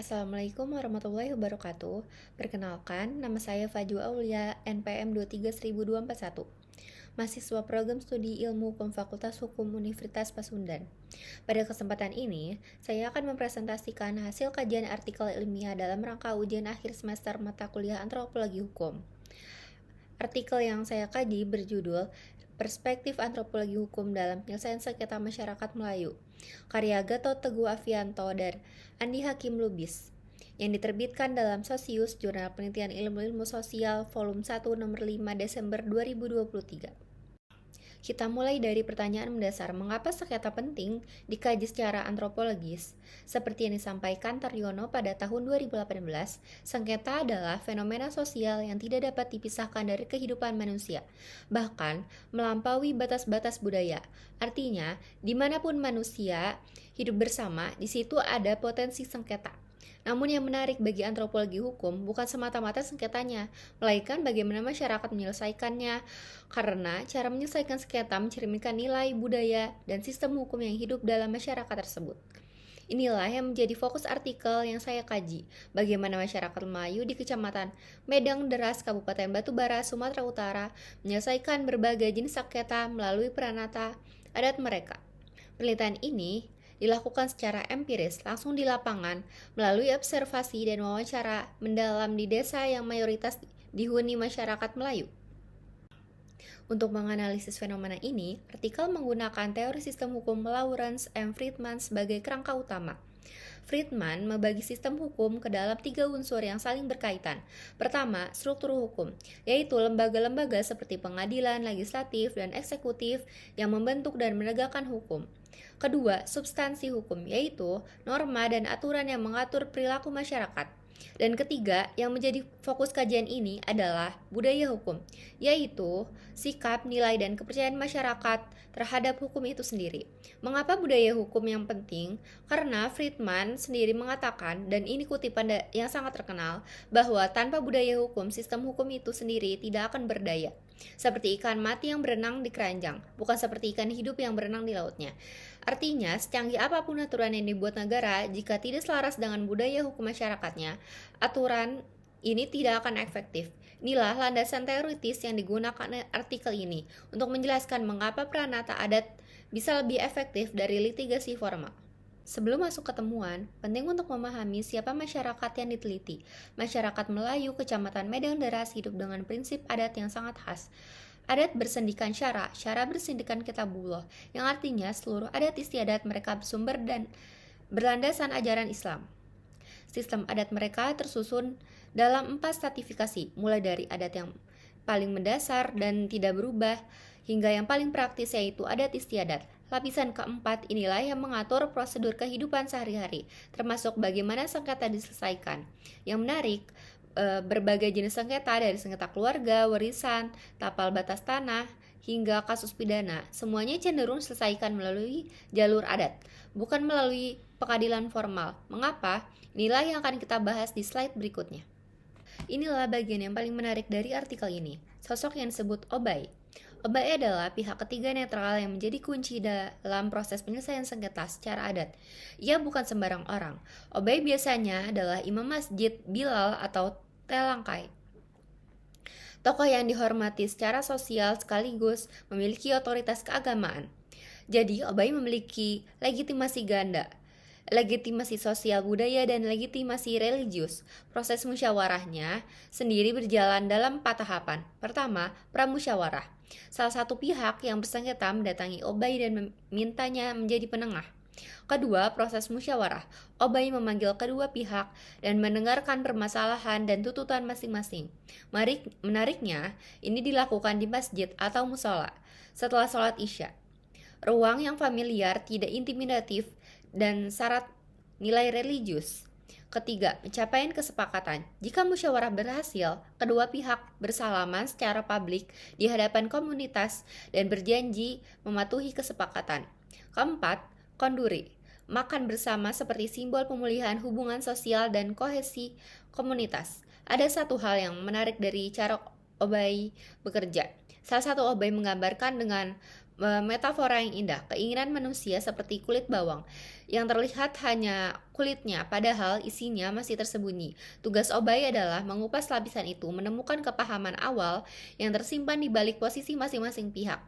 Assalamualaikum warahmatullahi wabarakatuh. Perkenalkan, nama saya Fajwa Aulia, NPM 2302441. Mahasiswa program studi Ilmu Hukum Fakultas Hukum Universitas Pasundan. Pada kesempatan ini, saya akan mempresentasikan hasil kajian artikel ilmiah dalam rangka ujian akhir semester mata kuliah Antropologi Hukum. Artikel yang saya kaji berjudul Perspektif Antropologi Hukum dalam Penyelesaian Sengketa Masyarakat Melayu, karya Gatot Teguh Afianto dan Andi Hakim Lubis, yang diterbitkan dalam Sosius, Jurnal Penelitian Ilmu-Ilmu Sosial, Volume 1, Nomor 5, Desember 2023. Kita mulai dari pertanyaan mendasar, mengapa sengketa penting dikaji secara antropologis? Seperti yang disampaikan Taryono pada tahun 2018, sengketa adalah fenomena sosial yang tidak dapat dipisahkan dari kehidupan manusia, bahkan melampaui batas-batas budaya. Artinya, dimanapun manusia hidup bersama, di situ ada potensi sengketa. Namun yang menarik bagi antropologi hukum bukan semata-mata sengketanya, melainkan bagaimana masyarakat menyelesaikannya, karena cara menyelesaikan sengketa mencerminkan nilai, budaya, dan sistem hukum yang hidup dalam masyarakat tersebut. Inilah yang menjadi fokus artikel yang saya kaji, bagaimana masyarakat Melayu di Kecamatan Medang Deras, Kabupaten Batubara, Sumatera Utara, menyelesaikan berbagai jenis sengketa melalui peranata adat mereka. Penelitian ini dilakukan secara empiris, langsung di lapangan, melalui observasi dan wawancara mendalam di desa yang mayoritas dihuni masyarakat Melayu. Untuk menganalisis fenomena ini, artikel menggunakan teori sistem hukum Lawrence M. Friedman sebagai kerangka utama. Friedman membagi sistem hukum ke dalam 3 unsur yang saling berkaitan. Pertama, struktur hukum, yaitu lembaga-lembaga seperti pengadilan, legislatif, dan eksekutif yang membentuk dan menegakkan hukum. Kedua, substansi hukum, yaitu norma dan aturan yang mengatur perilaku masyarakat. Dan ketiga, yang menjadi fokus kajian ini adalah budaya hukum, yaitu sikap, nilai, dan kepercayaan masyarakat terhadap hukum itu sendiri. Mengapa budaya hukum yang penting? Karena Friedman sendiri mengatakan, dan ini kutipan yang sangat terkenal, bahwa tanpa budaya hukum, sistem hukum itu sendiri tidak akan berdaya. Seperti ikan mati yang berenang di keranjang, bukan seperti ikan hidup yang berenang di lautnya. Artinya, secanggih apapun aturan yang dibuat negara, jika tidak selaras dengan budaya hukum masyarakatnya, aturan ini tidak akan efektif. Inilah landasan teoritis yang digunakan artikel ini untuk menjelaskan mengapa peranata adat bisa lebih efektif dari litigasi formal. Sebelum masuk ke temuan, penting untuk memahami siapa masyarakat yang diteliti. Masyarakat Melayu Kecamatan Medang Deras hidup dengan prinsip adat yang sangat khas. Adat bersendikan syara, syara bersendikan kitabullah, yang artinya seluruh adat istiadat mereka bersumber dan berlandasan ajaran Islam. Sistem adat mereka tersusun dalam 4 stratifikasi, mulai dari adat yang paling mendasar dan tidak berubah, hingga yang paling praktis yaitu adat istiadat. Lapisan keempat inilah yang mengatur prosedur kehidupan sehari-hari, termasuk bagaimana sengketa diselesaikan. Yang menarik, berbagai jenis sengketa dari sengketa keluarga, warisan, tapal batas tanah, hingga kasus pidana, semuanya cenderung diselesaikan melalui jalur adat, bukan melalui pengadilan formal. Mengapa? Inilah yang akan kita bahas di slide berikutnya. Inilah bagian yang paling menarik dari artikel ini, sosok yang disebut Obai. Obai adalah pihak ketiga netral yang menjadi kunci dalam proses penyelesaian sengketa secara adat. Ia bukan sembarang orang. Obai biasanya adalah imam masjid, bilal, atau telangkai. Tokoh yang dihormati secara sosial sekaligus memiliki otoritas keagamaan. Jadi, Obai memiliki legitimasi ganda, legitimasi sosial budaya, dan legitimasi religius. Proses musyawarahnya sendiri berjalan dalam 4 tahapan. Pertama, pramusyawarah. Salah satu pihak yang bersengketa mendatangi Obai dan memintanya menjadi penengah. Kedua, proses musyawarah. Obai memanggil kedua pihak dan mendengarkan permasalahan dan tuntutan masing-masing. Menariknya, ini dilakukan di masjid atau musola setelah sholat Isya. Ruang yang familiar, tidak intimidatif, dan syarat nilai religius. Ketiga, pencapaian kesepakatan. Jika musyawarah berhasil, kedua pihak bersalaman secara publik di hadapan komunitas dan berjanji mematuhi kesepakatan. Keempat, konduri. Makan bersama seperti simbol pemulihan hubungan sosial dan kohesi komunitas. Ada satu hal yang menarik dari cara Obai bekerja. Salah satu Obai menggambarkan dengan metafora yang indah, keinginan manusia seperti kulit bawang, yang terlihat hanya kulitnya, padahal isinya masih tersembunyi. Tugas Obay adalah mengupas lapisan itu, menemukan kepahaman awal yang tersimpan di balik posisi masing-masing pihak.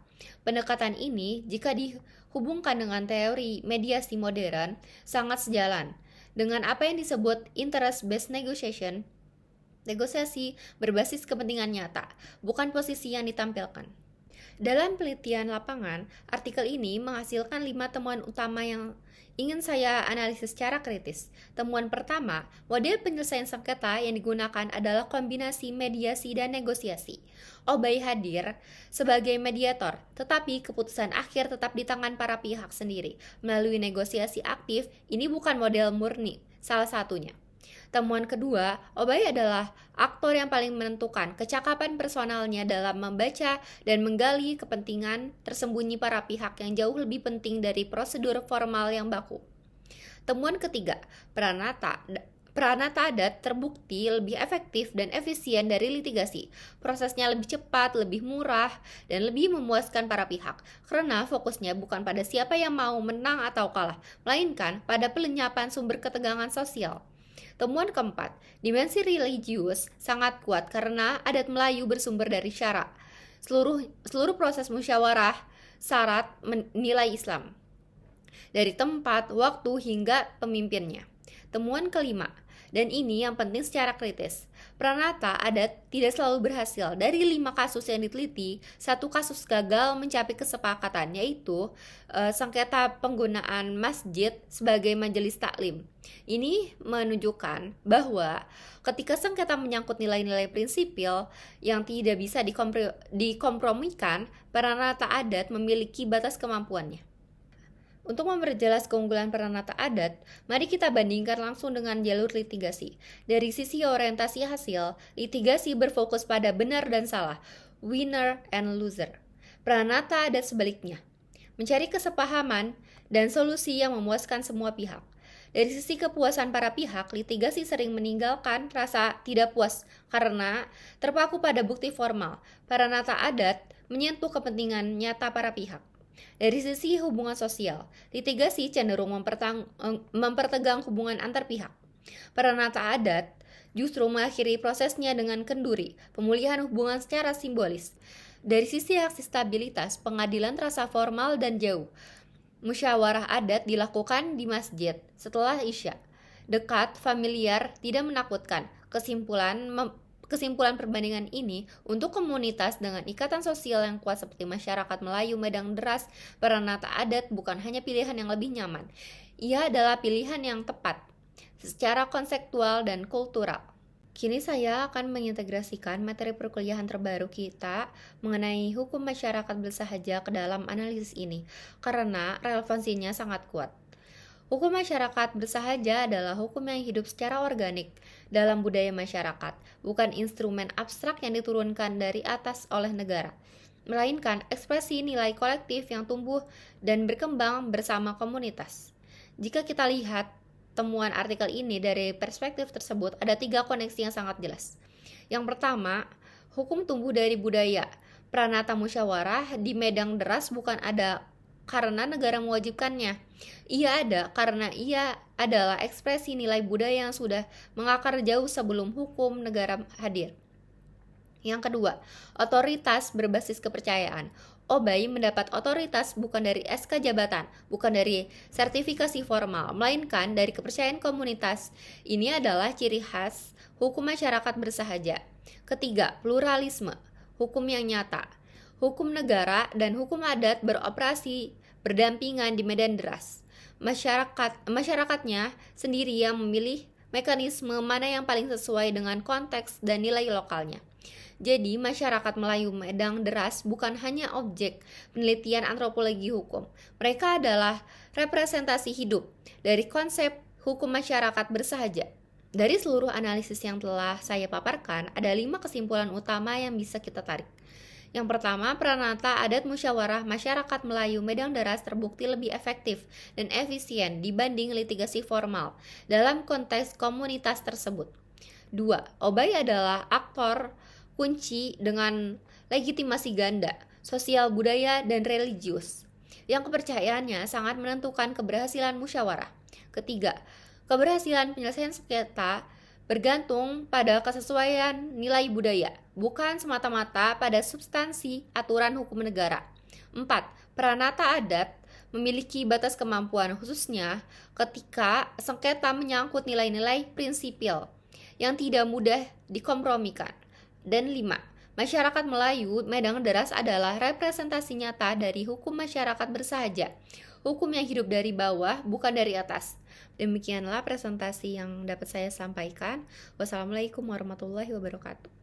Pendekatan ini, jika dihubungkan dengan teori mediasi modern, sangat sejalan dengan apa yang disebut interest-based negotiation, negosiasi berbasis kepentingan nyata, bukan posisi yang ditampilkan. Dalam penelitian lapangan, artikel ini menghasilkan 5 temuan utama yang ingin saya analisis secara kritis. Temuan pertama, model penyelesaian sengketa yang digunakan adalah kombinasi mediasi dan negosiasi. Obay hadir sebagai mediator, tetapi keputusan akhir tetap di tangan para pihak sendiri. Melalui negosiasi aktif, ini bukan model murni, salah satunya. Temuan kedua, Obay adalah aktor yang paling menentukan kecakapan personalnya dalam membaca dan menggali kepentingan tersembunyi para pihak yang jauh lebih penting dari prosedur formal yang baku. Temuan ketiga, Pranata adat terbukti lebih efektif dan efisien dari litigasi. Prosesnya lebih cepat, lebih murah, dan lebih memuaskan para pihak. Karena fokusnya bukan pada siapa yang mau menang atau kalah, melainkan pada pelenyapan sumber ketegangan sosial. Temuan keempat, dimensi religius sangat kuat karena adat Melayu bersumber dari syara. Seluruh proses musyawarah syarat nilai Islam, dari tempat, waktu, hingga pemimpinnya. Temuan kelima, dan ini yang penting secara kritis, Pranata adat tidak selalu berhasil. Dari 5 kasus yang diteliti, 1 kasus gagal mencapai kesepakatan, yaitu sengketa penggunaan masjid sebagai majelis taklim. Ini menunjukkan bahwa ketika sengketa menyangkut nilai-nilai prinsipil yang tidak bisa dikompromikan, Pranata adat memiliki batas kemampuannya. Untuk memperjelas keunggulan Pranata adat, mari kita bandingkan langsung dengan jalur litigasi. Dari sisi orientasi hasil, litigasi berfokus pada benar dan salah, winner and loser. Pranata adat sebaliknya, mencari kesepahaman dan solusi yang memuaskan semua pihak. Dari sisi kepuasan para pihak, litigasi sering meninggalkan rasa tidak puas karena terpaku pada bukti formal. Pranata adat menyentuh kepentingan nyata para pihak. Dari sisi hubungan sosial, litigasi cenderung mempertegang hubungan antar pihak. Pranata adat justru mengakhiri prosesnya dengan kenduri, pemulihan hubungan secara simbolis. Dari sisi aksi stabilitas, pengadilan terasa formal dan jauh. Musyawarah adat dilakukan di masjid setelah Isya. Dekat, familiar, tidak menakutkan. Kesimpulan perbandingan ini, untuk komunitas dengan ikatan sosial yang kuat seperti masyarakat Melayu Medang Deras, Pranata adat bukan hanya pilihan yang lebih nyaman. Ia adalah pilihan yang tepat secara konseptual dan kultural. Kini saya akan mengintegrasikan materi perkuliahan terbaru kita mengenai hukum masyarakat bersahaja ke dalam analisis ini, karena relevansinya sangat kuat. Hukum masyarakat bersahaja adalah hukum yang hidup secara organik dalam budaya masyarakat, bukan instrumen abstrak yang diturunkan dari atas oleh negara, melainkan ekspresi nilai kolektif yang tumbuh dan berkembang bersama komunitas. Jika kita lihat temuan artikel ini dari perspektif tersebut, ada 3 koneksi yang sangat jelas. Yang pertama, hukum tumbuh dari budaya. Pranata musyawarah di Medang Deras bukan ada karena negara mewajibkannya. Ia ada karena ia adalah ekspresi nilai budaya yang sudah mengakar jauh sebelum hukum negara hadir. Yang kedua, otoritas berbasis kepercayaan. Obay mendapat otoritas bukan dari SK jabatan, bukan dari sertifikasi formal, melainkan dari kepercayaan komunitas. Ini adalah ciri khas hukum masyarakat bersahaja. Ketiga, pluralisme, hukum yang nyata. Hukum negara dan hukum adat beroperasi berdampingan di medan deras. Masyarakatnya sendiri yang memilih mekanisme mana yang paling sesuai dengan konteks dan nilai lokalnya. Jadi, masyarakat Melayu Medang Deras bukan hanya objek penelitian antropologi hukum. Mereka adalah representasi hidup dari konsep hukum masyarakat bersahaja. Dari seluruh analisis yang telah saya paparkan, ada 5 kesimpulan utama yang bisa kita tarik. Yang pertama, Pranata adat musyawarah masyarakat Melayu Medang Deras terbukti lebih efektif dan efisien dibanding litigasi formal dalam konteks komunitas tersebut. 2. Obay adalah aktor kunci dengan legitimasi ganda. sosial budaya, dan religius, yang kepercayaannya sangat menentukan keberhasilan musyawarah. Ketiga, keberhasilan penyelesaian sengketa bergantung pada kesesuaian nilai budaya, bukan semata-mata pada substansi aturan hukum negara. 4. Peranata adat memiliki batas kemampuan khususnya ketika sengketa menyangkut nilai-nilai prinsipil yang tidak mudah dikompromikan. Dan 5. Masyarakat Melayu Medang Deras adalah representasi nyata dari hukum masyarakat bersahaja, hukum yang hidup dari bawah bukan dari atas. Demikianlah presentasi yang dapat saya sampaikan. Wassalamualaikum warahmatullahi wabarakatuh.